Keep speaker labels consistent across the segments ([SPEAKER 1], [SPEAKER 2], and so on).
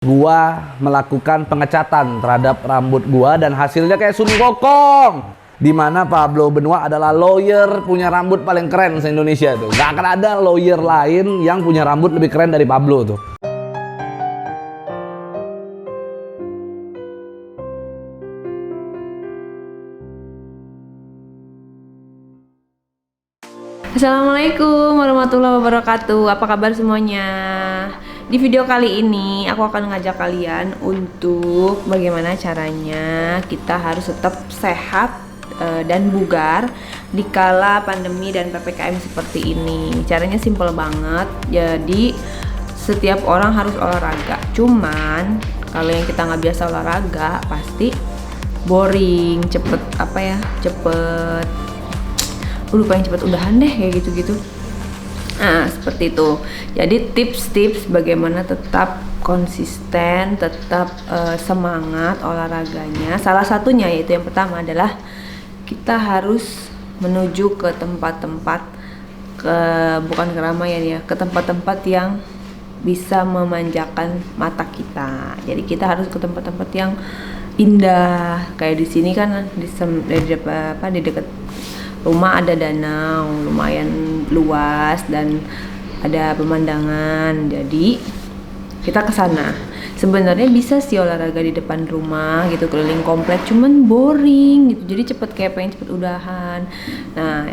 [SPEAKER 1] Gua melakukan pengecatan terhadap rambut gua dan hasilnya kayak Sun Gokong. Dimana Pablo Benoit adalah lawyer punya rambut paling keren se-Indonesia tuh. Gak akan ada lawyer lain yang punya rambut lebih keren dari Pablo tuh.
[SPEAKER 2] Assalamualaikum warahmatullahi wabarakatuh. Apa kabar semuanya? Di video kali ini aku akan ngajak kalian untuk bagaimana caranya kita harus tetap sehat dan bugar di kala pandemi dan PPKM seperti ini. Caranya simple banget. Jadi setiap orang harus olahraga. Cuman kalau yang kita nggak biasa olahraga pasti boring, cepet lupa yang cepet udahan deh kayak gitu-gitu. Nah seperti itu. Jadi tips-tips bagaimana tetap konsisten, tetap semangat olahraganya. Salah satunya yaitu yang pertama adalah kita harus menuju ke tempat-tempat bukan keramaian ya, ke tempat-tempat yang bisa memanjakan mata kita. Jadi kita harus ke tempat-tempat yang indah. Kayak di sini kan di dekat rumah ada danau lumayan luas dan ada pemandangan. Jadi kita ke sana. Sebenarnya bisa sih olahraga di depan rumah gitu, keliling komplek, cuman boring gitu. Jadi pengen cepet udahan. Nah,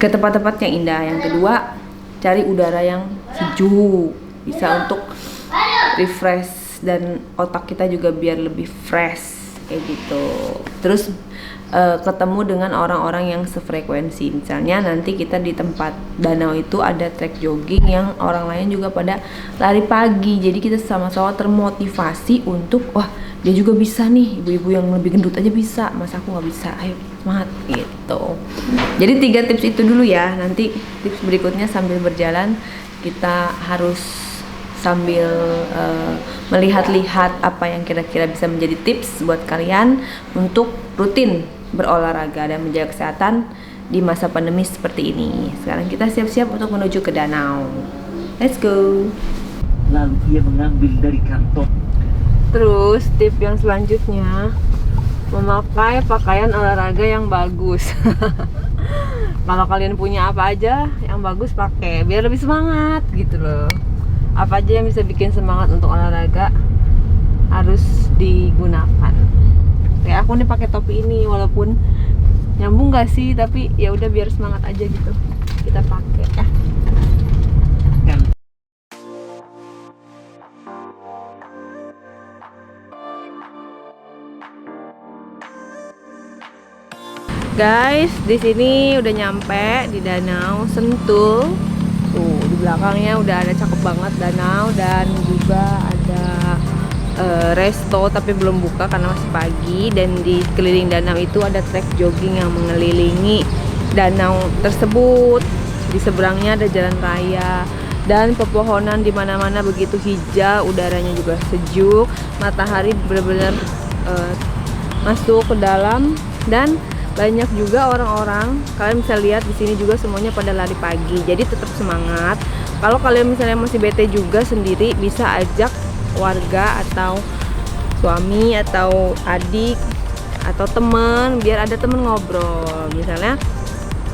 [SPEAKER 2] ke tempat-tempat yang indah. Yang kedua, cari udara yang sejuk. Bisa untuk refresh dan otak kita juga biar lebih fresh kayak gitu. Terus ketemu dengan orang-orang yang sefrekuensi. Misalnya nanti kita di tempat danau itu ada trek jogging yang orang lain juga pada lari pagi. Jadi kita sama-sama termotivasi untuk wah dia juga bisa nih, ibu-ibu yang lebih gendut aja bisa, masa aku nggak bisa, ayo semangat gitu. Jadi 3 tips itu dulu ya. Nanti tips berikutnya sambil berjalan kita harus sambil melihat-lihat apa yang kira-kira bisa menjadi tips buat kalian untuk rutin berolahraga dan menjaga kesehatan di masa pandemi seperti ini. Sekarang kita siap-siap untuk menuju ke danau. Let's go.
[SPEAKER 3] Lalu ia mengambil dari kantong.
[SPEAKER 2] Terus tip yang selanjutnya, memakai pakaian olahraga yang bagus. Kalau kalian punya apa aja yang bagus pakai biar lebih semangat gitu loh. Apa aja yang bisa bikin semangat untuk olahraga harus digunakan. Kayak aku nih pakai topi ini, walaupun nyambung gak sih, tapi ya udah biar semangat aja gitu kita pakai ya. Guys, di sini udah nyampe di Danau Sentul. Tuh di belakangnya udah ada cakep banget danau dan juga ada resto tapi belum buka karena masih pagi. Dan di keliling danau itu ada trek jogging yang mengelilingi danau tersebut. Di seberangnya ada jalan raya dan pepohonan di mana-mana begitu hijau, udaranya juga sejuk, matahari benar-benar masuk ke dalam dan banyak juga orang-orang. Kalian bisa lihat di sini juga semuanya pada lari pagi. Jadi tetap semangat. Kalau kalian misalnya masih bete juga sendiri, bisa ajak warga atau suami atau adik atau teman, biar ada temen ngobrol. Misalnya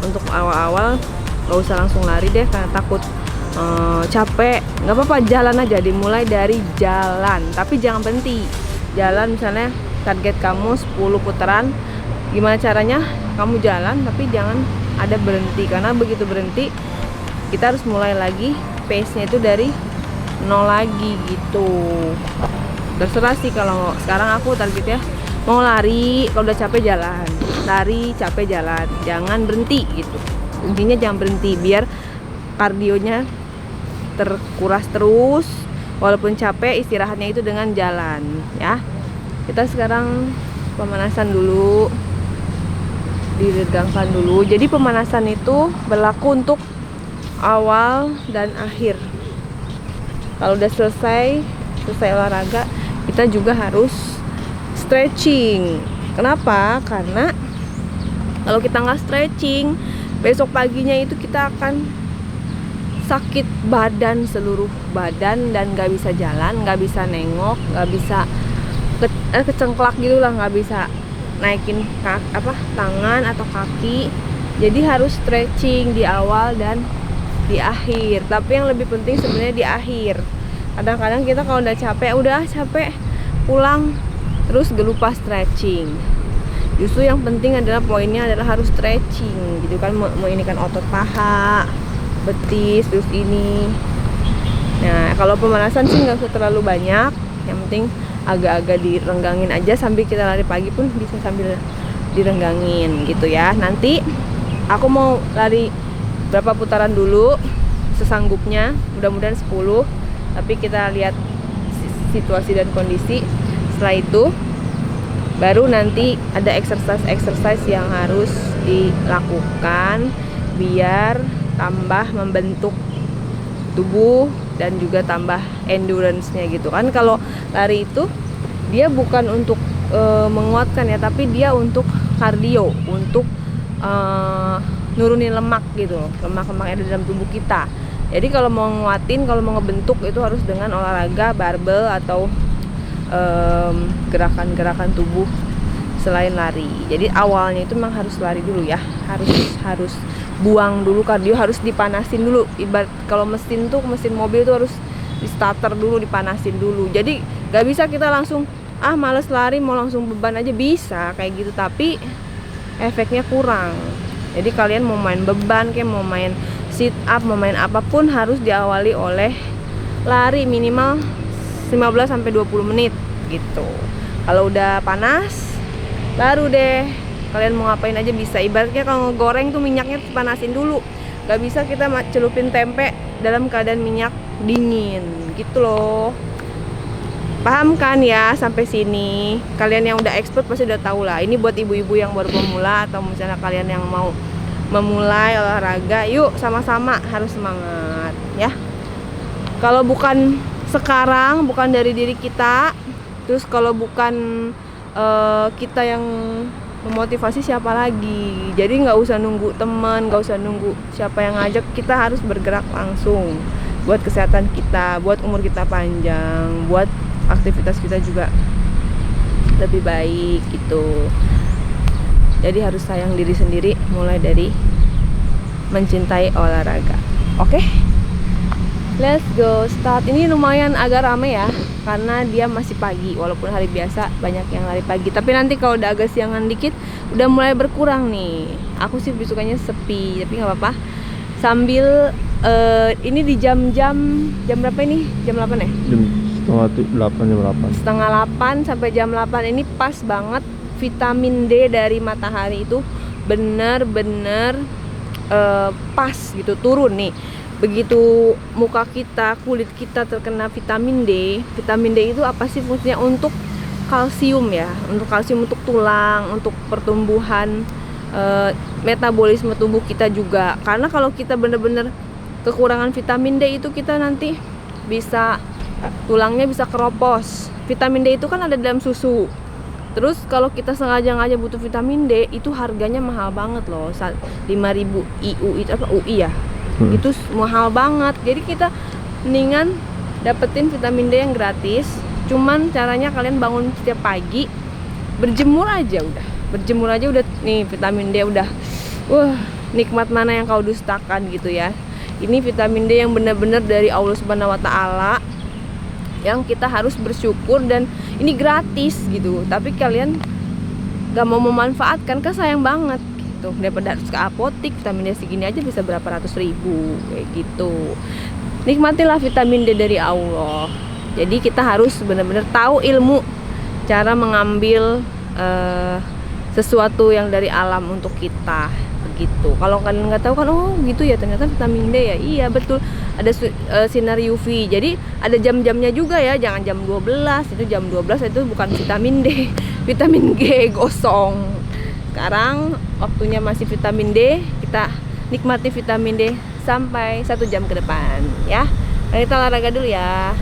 [SPEAKER 2] untuk awal-awal gak usah langsung lari deh karena takut capek. Nggak apa-apa, jalan aja. Dimulai dari jalan, tapi jangan berhenti. Jalan misalnya target kamu 10 putaran. Gimana caranya? Kamu jalan tapi jangan ada berhenti, karena begitu berhenti kita harus mulai lagi, pace-nya itu dari 0 lagi gitu. Terserah sih, kalau sekarang aku targetnya mau lari, kalau udah capek jalan, lari capek jalan, jangan berhenti gitu. Intinya jangan berhenti biar kardionya terkuras terus, walaupun capek istirahatnya itu dengan jalan ya. Kita sekarang pemanasan dulu, diregangkan dulu. Jadi pemanasan itu berlaku untuk awal dan akhir. Kalau udah selesai olahraga, kita juga harus stretching. Kenapa? Karena kalau kita nggak stretching, besok paginya itu kita akan sakit badan, seluruh badan, dan nggak bisa jalan, nggak bisa nengok, nggak bisa kecengklak gitu lah, nggak bisa naikin tangan atau kaki. Jadi harus stretching di awal dan di akhir. Tapi yang lebih penting sebenarnya di akhir. Kadang-kadang kita kalau udah capek pulang terus lupa stretching. Justru yang penting adalah poinnya adalah harus stretching gitu kan, ini kan otot paha, betis, terus ini. Nah, kalau pemanasan sih nggak usah terlalu banyak, yang penting agak-agak direnggangin aja, sambil kita lari pagi pun bisa sambil direnggangin gitu ya. Nanti aku mau lari berapa putaran dulu sesanggupnya, mudah-mudahan 10, tapi kita lihat situasi dan kondisi. Setelah itu baru nanti ada exercise yang harus dilakukan biar tambah membentuk tubuh dan juga tambah endurance-nya gitu kan. Kalau lari itu dia bukan untuk menguatkan ya, tapi dia untuk kardio, untuk nurunin lemak gitu, lemak-lemak yang ada dalam tubuh kita. Jadi kalau mau nguatin, kalau mau ngebentuk itu harus dengan olahraga barbel atau gerakan-gerakan tubuh selain lari. Jadi awalnya itu memang harus lari dulu ya, harus buang dulu kardio, harus dipanasin dulu. Ibarat kalau mesin mobil tuh harus di starter dulu, dipanasin dulu. Jadi gak bisa kita langsung males lari mau langsung beban aja, bisa kayak gitu tapi efeknya kurang. Jadi kalian mau main beban kayak mau main sit up, mau main apapun harus diawali oleh lari minimal 15-20 menit gitu. Kalau udah panas baru deh kalian mau ngapain aja bisa. Ibaratnya kalau ngegoreng tuh minyaknya panasin dulu, gak bisa kita celupin tempe dalam keadaan minyak dingin gitu loh. Paham kan ya sampai sini? Kalian yang udah expert pasti udah tahu lah. Ini buat ibu-ibu yang baru pemula atau misalnya kalian yang mau memulai olahraga, yuk sama-sama harus semangat ya. Kalau bukan sekarang, bukan dari diri kita, terus kalau bukan kita yang memotivasi, siapa lagi? Jadi nggak usah nunggu teman, nggak usah nunggu siapa yang ngajak, kita harus bergerak langsung buat kesehatan kita, buat umur kita panjang, buat aktivitas kita juga lebih baik gitu. Jadi harus sayang diri sendiri, mulai dari mencintai olahraga. Oke? Let's go start. Ini lumayan agak rame ya, karena dia masih pagi. Walaupun hari biasa banyak yang lari pagi, tapi nanti kalau udah agak siangan dikit udah mulai berkurang nih. Aku sih sukanya sepi, tapi nggak apa-apa. Sambil ini di jam berapa ini? Jam 8 ya? Setengah 8 sampai jam 8 ini pas banget. Vitamin D dari matahari itu benar-benar pas gitu, turun nih. Begitu muka kita, kulit kita terkena vitamin D. Vitamin D itu apa sih fungsinya? Untuk kalsium ya, untuk kalsium untuk tulang, untuk pertumbuhan, metabolisme tubuh kita juga. Karena kalau kita benar-benar kekurangan vitamin D itu kita nanti bisa tulangnya bisa keropos. Vitamin D itu kan ada dalam susu. Terus kalau kita sengaja butuh vitamin D, itu harganya mahal banget loh. 5.000 IU itu apa UI ya? Itu mahal banget. Jadi kita mendingan dapetin vitamin D yang gratis. Cuman caranya kalian bangun setiap pagi, berjemur aja udah nih vitamin D udah. Nikmat mana yang kau dustakan gitu ya. Ini vitamin D yang benar-benar dari Allah Subhanahu wa taala, yang kita harus bersyukur, dan ini gratis gitu. Tapi kalian gak mau memanfaatkan, kan sayang banget gitu. Daripada harus ke apotik, vitamin D segini aja bisa berapa ratus ribu kayak gitu. Nikmatilah vitamin D dari Allah. Jadi kita harus benar-benar tahu ilmu cara mengambil sesuatu yang dari alam untuk kita begitu. Kalau kalian nggak tahu kan, oh gitu ya, ternyata vitamin D ya. Iya betul, ada sinar UV. Jadi ada jam-jamnya juga ya, jangan jam 12. Itu jam 12 itu bukan vitamin D, vitamin G gosong. Sekarang waktunya masih vitamin D, kita nikmati vitamin D sampai 1 jam ke depan ya. Kita olahraga dulu ya.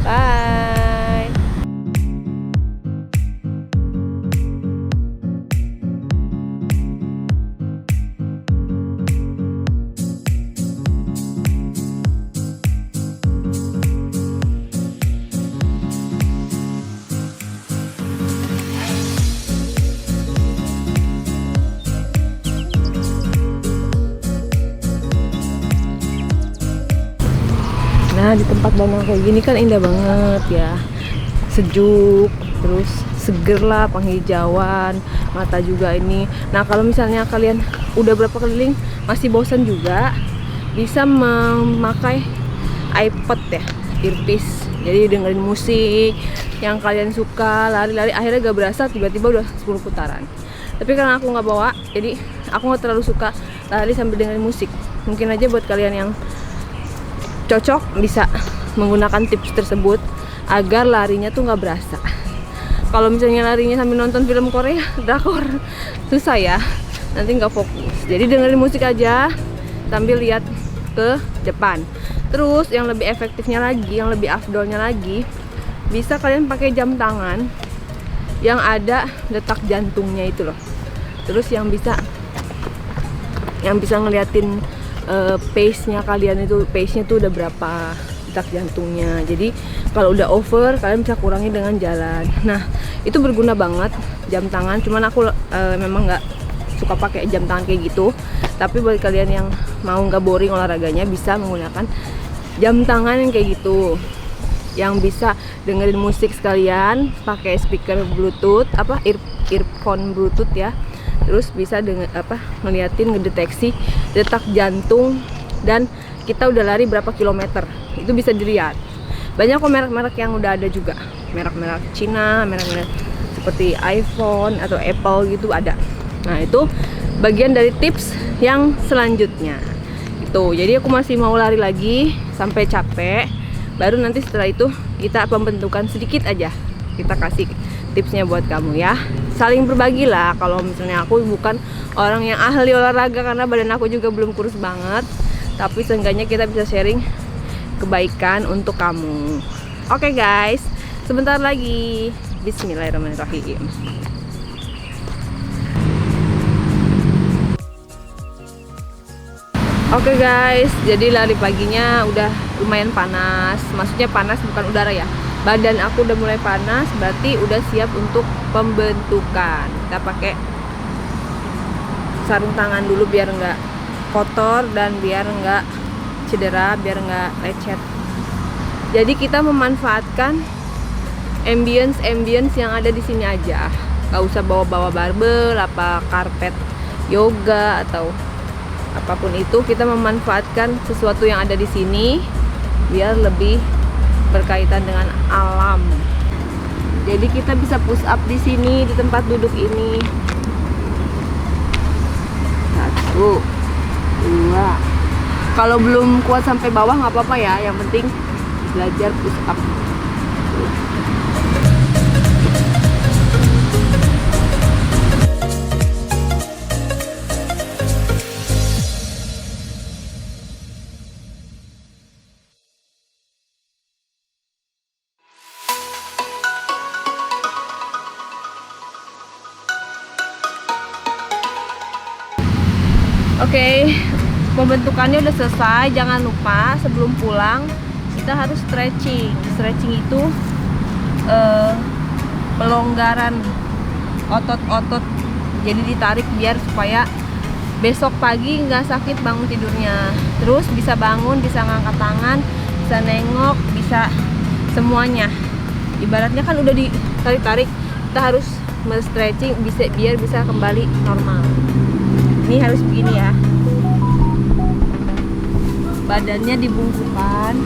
[SPEAKER 2] Bye. Nah, di tempat danau kayak gini kan indah banget ya. Sejuk, terus seger lah, penghijauan, mata juga ini. Nah, kalau misalnya kalian udah berapa keliling masih bosan juga, bisa memakai iPod ya, earpiece. Jadi dengerin musik yang kalian suka, lari-lari, akhirnya gak berasa tiba-tiba udah 10 putaran. Tapi karena aku nggak bawa, jadi aku nggak terlalu suka lari sambil dengerin musik. Mungkin aja buat kalian yang cocok bisa menggunakan tips tersebut agar larinya tuh nggak berasa. Kalau misalnya larinya sambil nonton film Korea, drakor, susah ya, nanti nggak fokus. Jadi dengerin musik aja sambil lihat ke depan. Terus yang lebih efektifnya lagi, yang lebih afdolnya lagi, bisa kalian pakai jam tangan yang ada detak jantungnya itu loh. Terus yang bisa ngeliatin pace-nya kalian itu, pace-nya tuh udah berapa detak jantungnya. Jadi kalau udah over, kalian bisa kurangi dengan jalan. Nah, itu berguna banget jam tangan. Cuman aku memang nggak suka pakai jam tangan kayak gitu. Tapi buat kalian yang mau nggak boring olahraganya, bisa menggunakan jam tangan yang kayak gitu, yang bisa dengerin musik sekalian, pakai speaker Bluetooth, earphone Bluetooth ya. Terus bisa ngeliatin, ngedeteksi detak jantung dan kita udah lari berapa kilometer. Itu bisa dilihat. Banyak kok merek-merek yang udah ada juga, merek-merek Cina, merek-merek seperti iPhone atau Apple gitu ada. Nah, itu bagian dari tips yang selanjutnya. Jadi aku masih mau lari lagi sampai capek, baru nanti setelah itu kita pembentukan sedikit aja, kita kasih tipsnya buat kamu ya. Saling berbagi lah. Kalau misalnya aku bukan orang yang ahli olahraga karena badan aku juga belum kurus banget, tapi seenggaknya kita bisa sharing kebaikan untuk kamu. Oke guys, sebentar lagi. Bismillahirrahmanirrahim. Oke guys, jadi lari paginya udah lumayan panas. Maksudnya panas bukan udara ya. Badan aku udah mulai panas, berarti udah siap untuk pembentukan. Kita pakai sarung tangan dulu biar nggak kotor dan biar nggak cedera, biar nggak lecet. Jadi kita memanfaatkan ambience yang ada di sini aja. Nggak usah bawa-bawa barbel, apa karpet yoga atau apapun itu, kita memanfaatkan sesuatu yang ada di sini biar lebih berkaitan dengan alam. Jadi kita bisa push up di sini, di tempat duduk ini. 1, 2. Kalau belum kuat sampai bawah nggak apa-apa ya, yang penting belajar push up. Oke, pembentukannya udah selesai. Jangan lupa sebelum pulang kita harus stretching. Stretching itu pelonggaran otot-otot. Jadi ditarik biar supaya besok pagi nggak sakit bangun tidurnya. Terus bisa bangun, bisa ngangkat tangan, bisa nengok, bisa semuanya. Ibaratnya kan udah ditarik-tarik, kita harus stretching biar bisa kembali normal. Ini harus begini ya, badannya dibungkukan.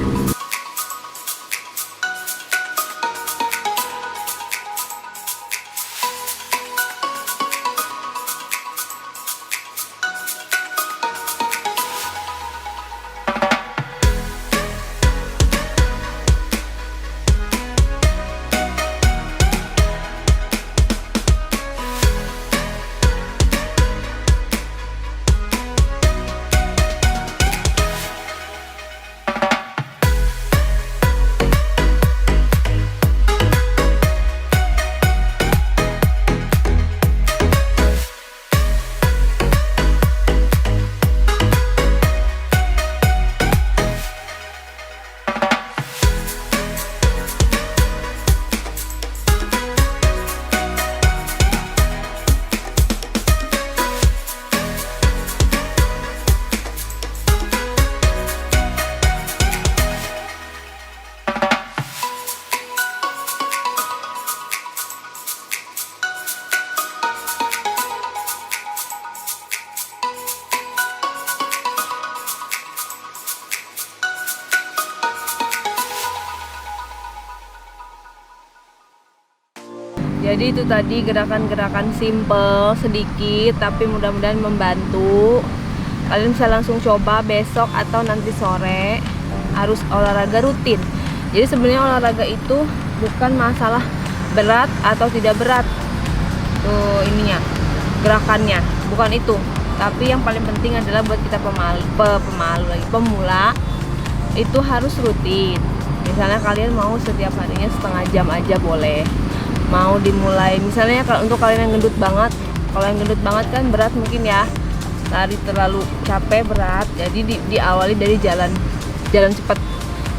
[SPEAKER 2] Jadi itu tadi gerakan-gerakan simple sedikit tapi mudah-mudahan membantu. Kalian bisa langsung coba besok atau nanti sore. Harus olahraga rutin. Jadi sebenarnya olahraga itu bukan masalah berat atau tidak berat. Tuh ininya, gerakannya, bukan itu. Tapi yang paling penting adalah buat kita pemula itu harus rutin. Misalnya kalian mau setiap harinya setengah jam aja boleh. Mau dimulai misalnya kalau untuk kalian yang gendut banget, kalau yang gendut banget kan berat mungkin ya, lari terlalu capek berat, jadi diawali dari jalan cepat,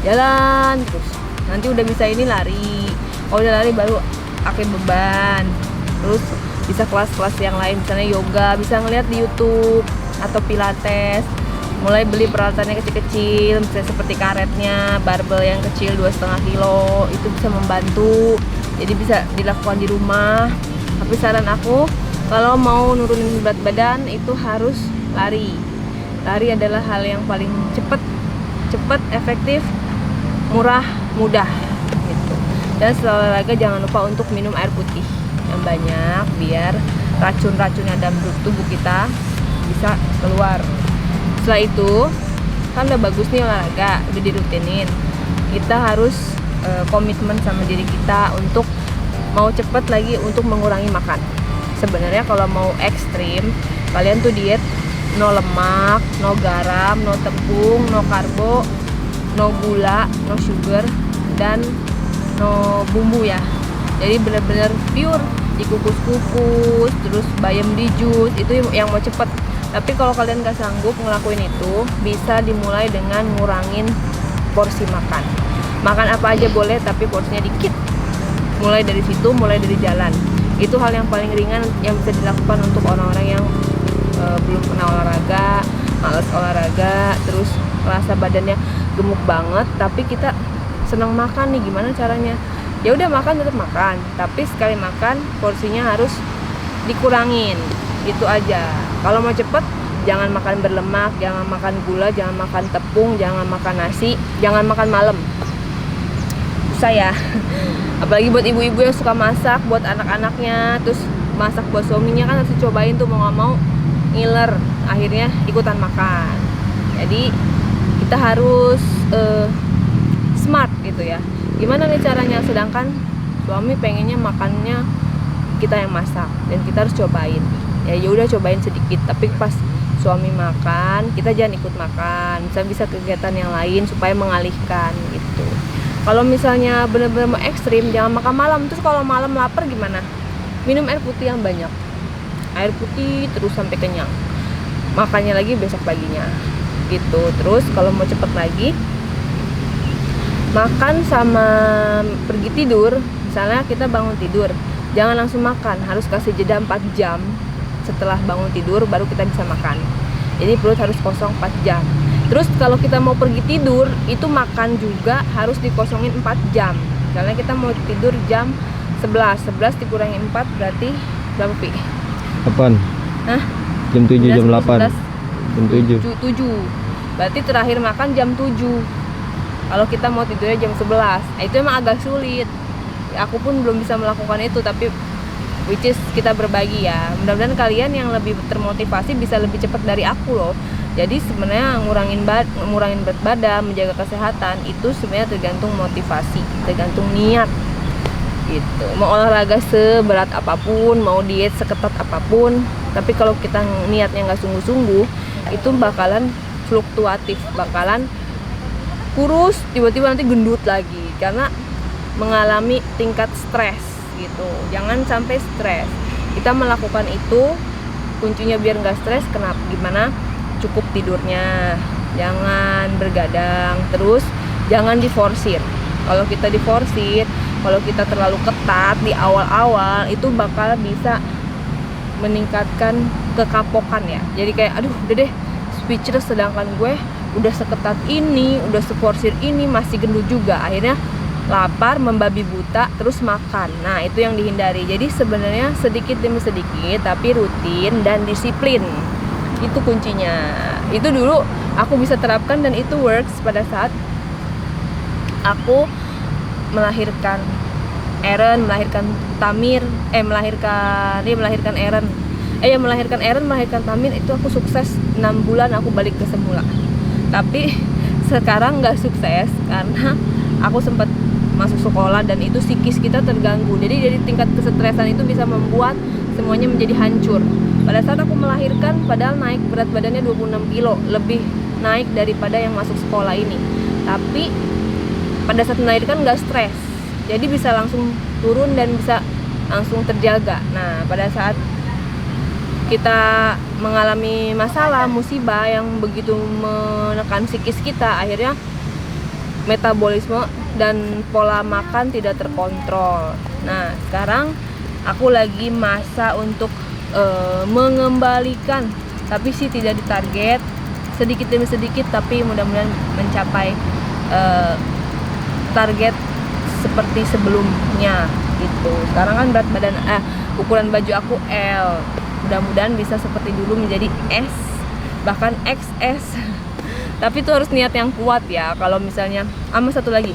[SPEAKER 2] jalan terus nanti udah bisa ini lari. Kalau udah lari baru pakai beban, terus bisa kelas-kelas yang lain misalnya yoga, bisa ngeliat di YouTube atau pilates. Mulai beli peralatannya kecil-kecil, misalnya seperti karetnya, barbel yang kecil 2,5 kilo, itu bisa membantu. Jadi bisa dilakukan di rumah. Tapi saran aku, kalau mau nurunin berat badan itu harus lari. Lari adalah hal yang paling cepat, efektif, murah, mudah gitu. Dan setelah olahraga jangan lupa untuk minum air putih yang banyak biar racun-racun yang dalam tubuh kita bisa keluar. Setelah itu kan udah bagus nih olahraga, udah dirutinin. Kita harus komitmen sama diri kita untuk mau cepet lagi untuk mengurangi makan. Sebenarnya kalau mau ekstrim, kalian tuh diet no lemak, no garam, no tepung, no karbo, no gula, no sugar, dan no bumbu ya. Jadi bener-bener pure, dikukus-kukus, terus bayam di jus, itu yang mau cepet. Tapi kalau kalian gak sanggup ngelakuin itu, bisa dimulai dengan ngurangin porsi makan. Makan apa aja boleh, tapi porsinya dikit. Mulai dari situ, mulai dari jalan. Itu hal yang paling ringan yang bisa dilakukan untuk orang-orang yang belum pernah olahraga, males olahraga, terus merasa badannya gemuk banget, tapi kita senang makan nih, gimana caranya? Ya udah makan, tetap makan, tapi sekali makan porsinya harus dikurangin. Itu aja. Kalau mau cepet, jangan makan berlemak, jangan makan gula, jangan makan tepung, jangan makan nasi, jangan makan malam. Saya apalagi buat ibu-ibu yang suka masak buat anak-anaknya, terus masak buat suaminya, kan harus cobain tuh, mau nggak mau ngiler, akhirnya ikutan makan. Jadi kita harus smart gitu ya. Gimana nih caranya? Sedangkan suami pengennya makannya kita yang masak dan kita harus cobain. Ya udah cobain sedikit, tapi pas suami makan kita jangan ikut makan. Bisa kegiatan yang lain supaya mengalihkan gitu. Kalau misalnya benar-benar mau ekstrim, jangan makan malam. Terus kalau malam lapar gimana? Minum air putih yang banyak. Air putih terus sampai kenyang. Makannya lagi besok paginya. Gitu. Terus kalau mau cepet lagi, makan sama pergi tidur. Misalnya kita bangun tidur, jangan langsung makan. Harus kasih jeda 4 jam setelah bangun tidur baru kita bisa makan. Jadi perut harus kosong 4 jam. Terus kalau kita mau pergi tidur, itu makan juga harus dikosongin 4 jam. Misalnya kita mau tidur jam 11 dikurangi 4 berarti berapa, Pi?
[SPEAKER 4] 8.
[SPEAKER 2] Hah?
[SPEAKER 4] Jam 7,
[SPEAKER 2] 11,
[SPEAKER 4] jam 8.
[SPEAKER 2] 11,
[SPEAKER 4] Jam 7.
[SPEAKER 2] 7. Berarti terakhir makan jam 7. Kalau kita mau tidurnya jam 11. Itu emang agak sulit. Aku pun belum bisa melakukan itu, tapi which is kita berbagi ya. Mudah-mudahan kalian yang lebih termotivasi bisa lebih cepat dari aku loh. Jadi sebenarnya ngurangin berat badan, menjaga kesehatan itu sebenarnya tergantung motivasi, tergantung niat gitu. Mau olahraga seberat apapun, mau diet seketat apapun, tapi kalau kita niatnya nggak sungguh-sungguh, itu bakalan fluktuatif, bakalan kurus, tiba-tiba nanti gendut lagi karena mengalami tingkat stres gitu. Jangan sampai stres. Kita melakukan itu kuncinya biar nggak stres. Kenapa? Gimana? Cukup tidurnya, jangan bergadang, terus jangan diforsir. Kalau kita diforsir, kalau kita terlalu ketat di awal-awal, itu bakal bisa meningkatkan kekapokan ya. Jadi kayak aduh udah deh speechless, sedangkan gue udah seketat ini, udah seforsir ini masih gendut juga. Akhirnya lapar, membabi buta, terus makan. Nah itu yang dihindari. Jadi sebenarnya sedikit demi sedikit tapi rutin dan disiplin, itu kuncinya. Itu dulu aku bisa terapkan dan itu works pada saat aku melahirkan Eren, melahirkan Tamir, melahirkan Eren. Melahirkan Eren, melahirkan Tamir, itu aku sukses 6 bulan aku balik ke semula. Tapi sekarang nggak sukses karena aku sempat masuk sekolah dan itu psikis kita terganggu. Jadi dari tingkat kesetresan itu bisa membuat semuanya menjadi hancur. Pada saat aku melahirkan, padahal naik berat badannya 26 kilo, lebih naik daripada yang masuk sekolah ini. Tapi pada saat melahirkan nggak stres, jadi bisa langsung turun dan bisa langsung terjaga. Nah, pada saat kita mengalami masalah, musibah yang begitu menekan psikis kita, akhirnya metabolisme dan pola makan tidak terkontrol. Nah, sekarang aku lagi masa untuk mengembalikan, tapi sih tidak ditarget, sedikit demi sedikit, tapi mudah-mudahan mencapai target seperti sebelumnya gitu. Sekarang kan berat badan ukuran baju aku L, mudah-mudahan bisa seperti dulu menjadi S, bahkan XS. Tapi itu harus niat yang kuat ya. Kalau misalnya sama satu lagi,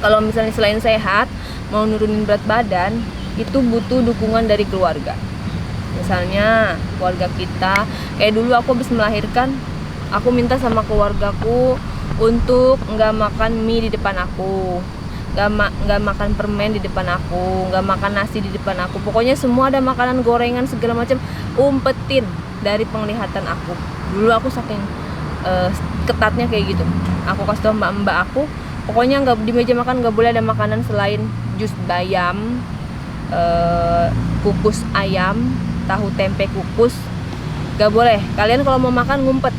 [SPEAKER 2] kalau misalnya selain sehat mau nurunin berat badan, itu butuh dukungan dari keluarga. Misalnya keluarga kita, kayak dulu aku habis melahirkan, aku minta sama keluargaku untuk nggak makan mie di depan aku, nggak makan permen di depan aku, nggak makan nasi di depan aku. Pokoknya semua ada makanan gorengan segala macam, umpetin dari penglihatan aku. Dulu aku saking ketatnya kayak gitu. Aku kasih tau mbak-mbak aku, pokoknya nggak di meja makan nggak boleh ada makanan selain jus bayam, kukus ayam, tahu tempe kukus, nggak boleh. Kalian kalau mau makan ngumpet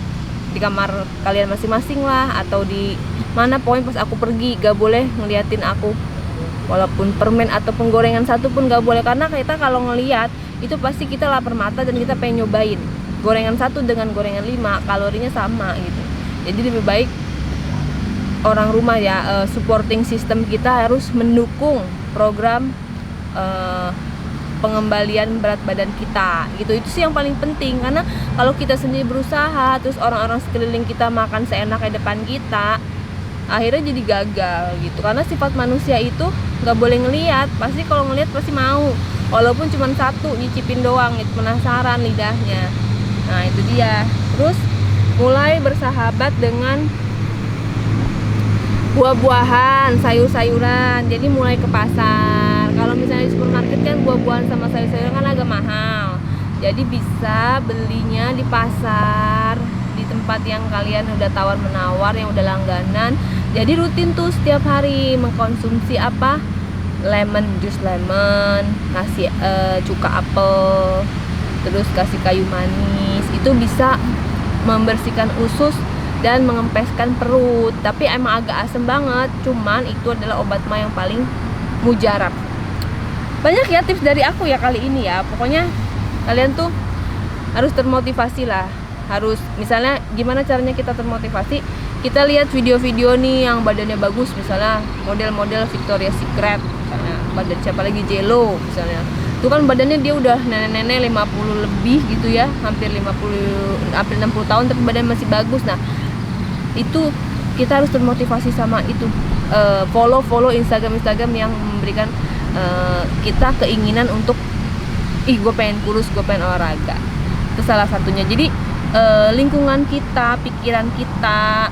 [SPEAKER 2] di kamar kalian masing-masing lah, atau di mana, pokoknya pas aku pergi gak boleh ngeliatin aku, walaupun permen atau penggorengan satu pun gak boleh. Karena kita kalau ngeliat itu pasti kita lapar mata dan kita pengen nyobain gorengan satu dengan gorengan 5, kalorinya sama gitu. Jadi lebih baik orang rumah ya, supporting system kita harus mendukung program pengembalian berat badan kita gitu. Itu sih yang paling penting, karena kalau kita sendiri berusaha terus orang-orang sekeliling kita makan seenaknya depan kita, akhirnya jadi gagal gitu. Karena sifat manusia itu nggak boleh ngelihat, pasti kalau ngelihat pasti mau, walaupun cuma satu, nyicipin doang gitu, penasaran lidahnya. Nah itu dia. Terus mulai bersahabat dengan buah-buahan, sayur-sayuran. Jadi mulai ke pasar. Kalau misalnya di supermarket kan buah-buahan sama sayur-sayuran kan agak mahal. Jadi bisa belinya di pasar, di tempat yang kalian udah tawar-menawar, yang udah langganan. Jadi rutin tuh setiap hari mengkonsumsi apa? Jus lemon, kasih cuka apel, terus kasih kayu manis. Itu bisa membersihkan usus dan mengempeskan perut. Tapi emang agak asem banget, cuman itu adalah obat mah yang paling mujarab. Banyak ya tips dari aku ya kali ini ya. Pokoknya kalian tuh harus termotivasi lah. Harus, misalnya gimana caranya kita termotivasi? Kita lihat video-video nih yang badannya bagus, misalnya model-model Victoria's Secret, misalnya badan siapa lagi, Jello misalnya. Itu kan badannya dia udah nenek-nenek 50 lebih gitu ya, hampir 60 tahun tapi badan masih bagus. Nah, itu kita harus termotivasi sama itu. Follow Instagram yang memberikan kita keinginan untuk gue pengen kurus, gue pengen olahraga. Itu salah satunya. Jadi lingkungan kita, pikiran kita,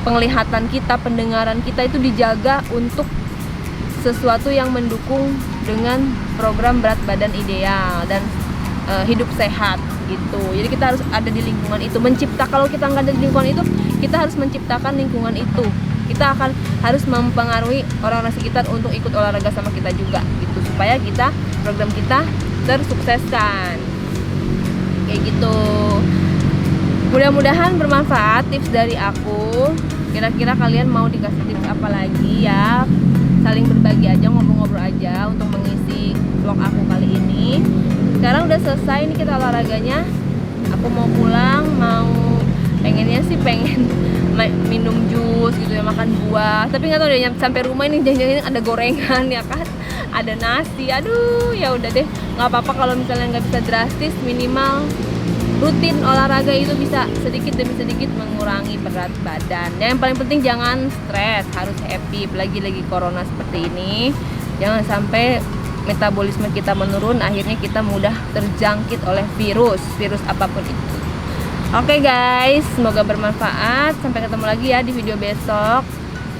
[SPEAKER 2] penglihatan kita, pendengaran kita itu dijaga untuk sesuatu yang mendukung dengan program berat badan ideal dan hidup sehat gitu. Jadi kita harus ada di lingkungan itu, kalau kita nggak ada di lingkungan itu, kita harus menciptakan lingkungan itu. Kita harus mempengaruhi orang-orang sekitar untuk ikut olahraga sama kita juga gitu, supaya program kita tersukseskan kayak gitu. Mudah-mudahan bermanfaat tips dari aku. Kira-kira kalian mau dikasih tips apa lagi ya? Saling berbagi aja, ngobrol-ngobrol aja untuk mengisi vlog aku kali ini. Sekarang udah selesai nih kita olahraganya. Aku mau pulang, pengen minum jus gitu ya, makan buah. Tapi nggak tahu deh sampai rumah ini jangan-jangan ada gorengan ya kan, ada nasi. Aduh, ya udah deh, nggak apa-apa kalau misalnya nggak bisa drastis, minimal rutin olahraga itu bisa sedikit demi sedikit mengurangi berat badan. Yang paling penting jangan stres, harus happy. Lagi corona seperti ini, jangan sampai metabolisme kita menurun, akhirnya kita mudah terjangkit oleh virus apapun itu. Oke guys, semoga bermanfaat. Sampai ketemu lagi ya di video besok.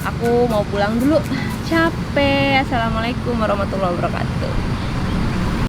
[SPEAKER 2] Aku mau pulang dulu, capek. Assalamualaikum warahmatullahi wabarakatuh.